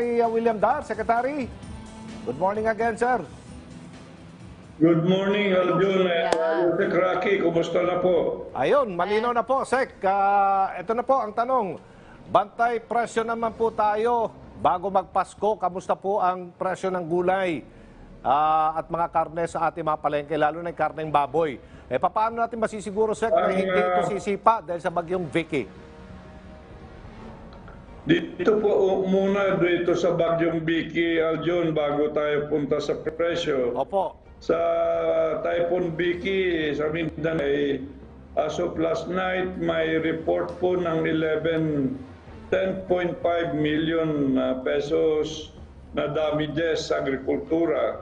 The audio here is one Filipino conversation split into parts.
William Dar, Secretary. Good morning again, sir. Good morning, Aljun. Sek Rocky, kumusta na po? Ayun, malinaw na po, Sek. Ito na po ang tanong. Bantay presyo naman po tayo bago magpasko. Kamusta po ang presyo ng gulay at mga karne sa ating mga palengke, lalo na yung karneng baboy? Paano natin masisiguro, Sek, na hindi ito sisipa dahil sa bagyong Vicky? Dito po dito sa Bagyong Vicky, Aljun, bago tayo punta sa presyo. Opo. Sa Typhoon Vicky, sa Mindanao, as of last night, may report po ng 10.5 million pesos na damages sa agrikultura.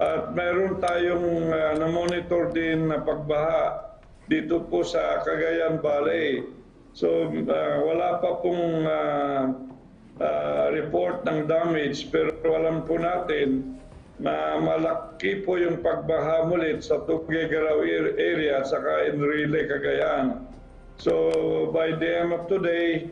At mayroon tayong na-monitor din na pagbaha dito po sa Cagayan Valley. So wala pa pong report ng damage, pero alam po natin na malaki po yung pagbaha mulit sa Tuguegarao area at saka Enrile, Cagayan. So by the end of today,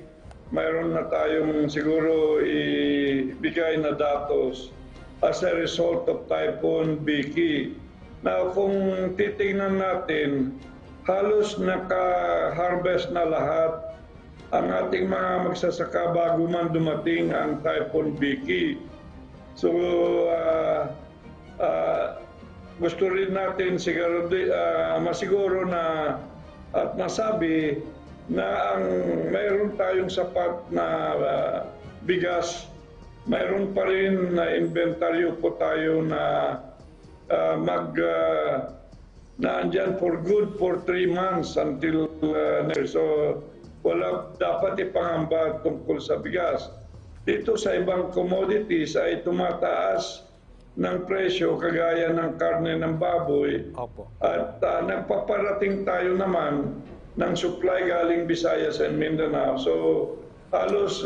mayroon na tayong siguro ibigay na datos as a result of Typhoon Vicky. Now kung titingnan natin, halos naka-harvest na lahat ang ating mga magsasaka bago man dumating ang Typhoon Vicky. So, gusto rin natin masiguro na at masabi na mayroon tayong sapat na bigas, mayroon pa rin na inventaryo po tayo na andyan for good for 3 months until next. So, wala dapat ipangamba tungkol sa bigas. Dito sa ibang commodities ay tumataas ng presyo kagaya ng karne ng baboy. Opo. At nagpaparating tayo naman ng supply galing Visayas and Mindanao. So halos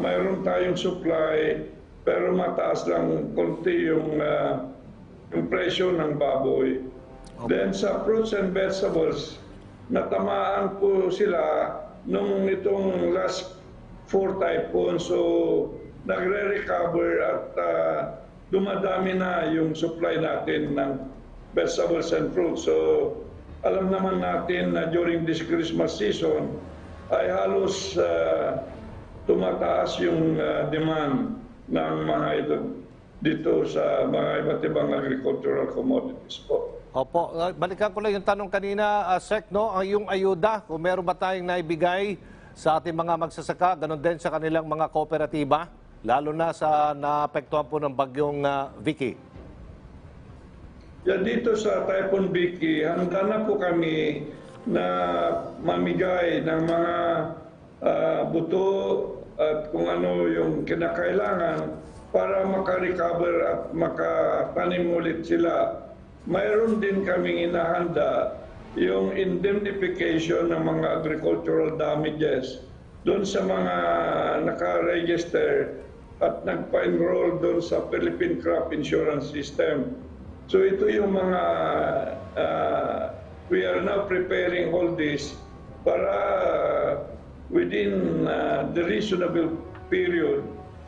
mayroon tayong supply pero mataas lang konti yung presyo ng baboy. Okay. Then sa fruits and vegetables, natamaan po sila nung itong last 4 typhoon. So nagre-recover at dumadami na yung supply natin ng vegetables and fruits. So alam naman natin na during this Christmas season ay halos tumataas yung demand ng mga ito dito sa mga iba't ibang agricultural commodities po. Opo, balikan ko lang yung tanong kanina, Sec, no? Yung ayuda, kung meron ba tayong naibigay sa ating mga magsasaka, ganun din sa kanilang mga kooperatiba, lalo na sa naapektuhan po ng bagyong Vicky? Yan, dito sa Typhoon Vicky, handa na po kami na mamigay ng mga buto at kung ano yung kinakailangan para makarecover at makatanim ulit sila. Mayroon din kaming inahanda yung indemnification ng mga agricultural damages doon sa mga naka-register at nagpa-enroll doon sa Philippine Crop Insurance System. So ito yung mga we are now preparing all this para within the reasonable period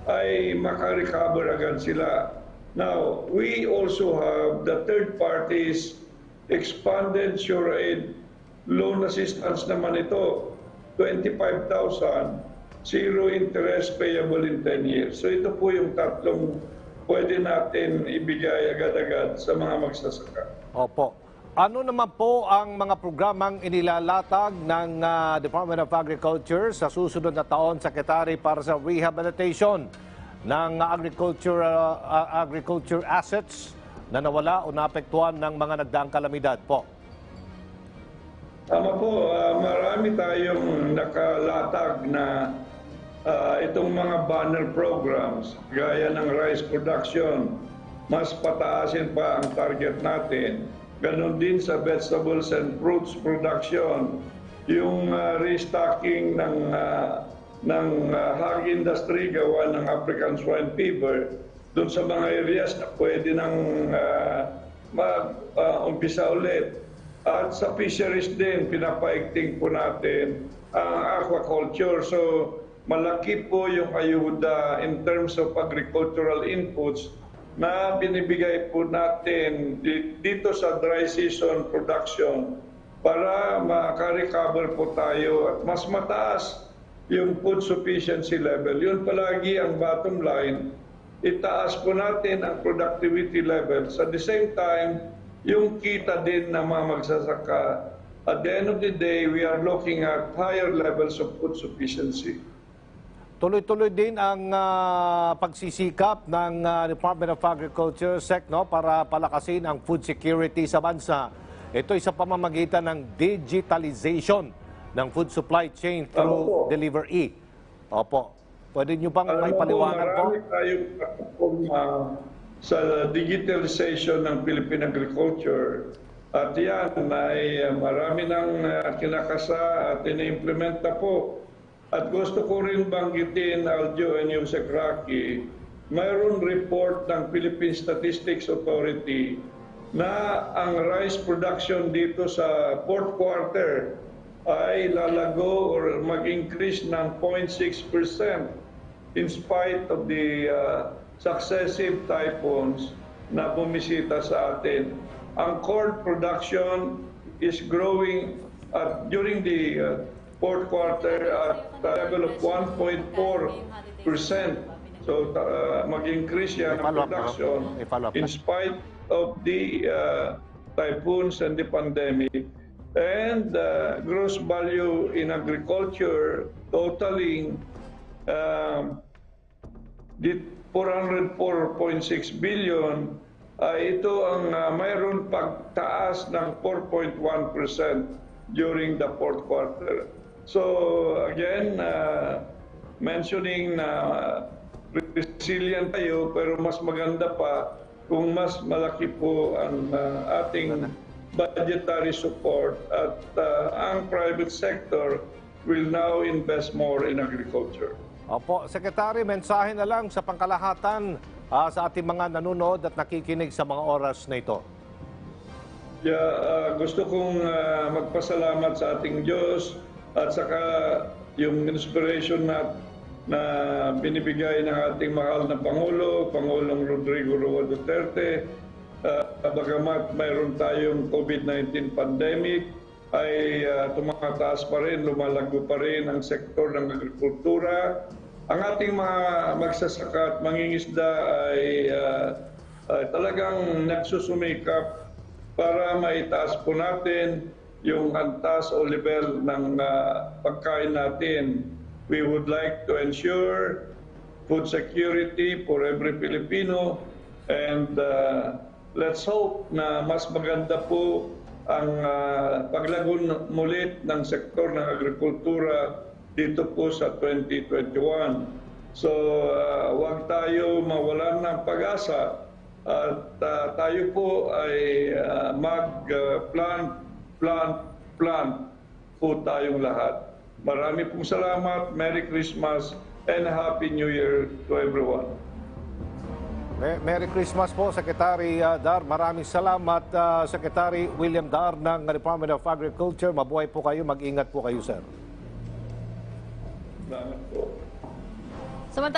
ay makarecover agad sila. Now, we also have the third parties expanded SureAid loan assistance naman ito, 25,000, zero interest payable in 10 years. So ito po yung tatlong pwede natin ibigay agad-agad sa mga magsasaka. Opo. Ano naman po ang mga programang inilalatag ng Department of Agriculture sa susunod na taon, Secretary, para sa rehabilitation ng agriculture assets na nawala o naapektuhan ng mga nagdaang kalamidad po? Tama po, marami tayong nakalatag na itong mga banner programs gaya ng rice production, mas pataasin pa ang target natin. Ganon din sa vegetables and fruits production, yung restocking ng hog industry gawa ng African swine fever doon sa mga areas na pwede nang mag-umpisa ulit. At sa fisheries din, pinapaigting po natin ang aquaculture. So malaki po yung ayuda in terms of agricultural inputs na binibigay po natin dito sa dry season production para makarecover po tayo at mas mataas yung food sufficiency level. Yun palagi ang bottom line. Itaas po natin ang productivity levels. At the same time, yung kita din ng mga magsasaka. At the end of the day, we are looking at higher levels of food sufficiency. Tuloy-tuloy din ang pagsisikap ng Department of Agriculture, SEC, no, para palakasin ang food security sa bansa. Ito ay sa pamamagitan ng digitalization ng food supply chain through Deliver-E. Opo. Pwede nyo bang may paliwanag po? Marami tayong sa digitalization ng Philippine agriculture. At yan ay marami nang kinakasa at ina-implementa po. At gusto ko rin banggitin, Aljo and Yusek Rocky, mayroon report ng Philippine Statistics Authority na ang rice production dito sa fourth quarter ay lalago or mag-increase ng 0.6% in spite of the successive typhoons na bumisita sa atin. Ang corn production is growing during the fourth quarter at a level of 1.4%. So mag-increase yan ang production in spite of the typhoons and the pandemic. And gross value in agriculture totaling 404.6 billion, ito ang mayroon pagtaas ng 4.1% during the fourth quarter. So again, mentioning na resilient tayo, pero mas maganda pa kung mas malaki po ang ating budgetary support at ang private sector will now invest more in agriculture. Opo, Secretary, mensahe na lang sa pangkalahatan sa ating mga nanonood at nakikinig sa mga oras na ito. Gusto kong magpasalamat sa ating Diyos at saka yung inspiration na binibigay ng ating mahal na Pangulo, Pangulong Rodrigo Roa Duterte. Bagamat mayroon tayong COVID-19 pandemic, ay tumataas pa rin, lumalago pa rin ang sektor ng agrikultura. Ang ating mga magsasaka at mangingisda ay talagang nagsusumikap para maitaas po natin yung antas o level ng pagkain natin. We would like to ensure food security for every Filipino, and let's hope na mas maganda po ang paglago mulit ng sektor ng agrikultura dito po sa 2021. So huwag tayo mawalan ng pag-asa at tayo po ay mag-plant po tayong lahat. Marami pong salamat, Merry Christmas, and Happy New Year to everyone. Merry Christmas po, Secretary Dar. Maraming salamat, Secretary William Dar ng Department of Agriculture. Mabuhay po kayo, mag-ingat po kayo, sir. Salamat po. Samantala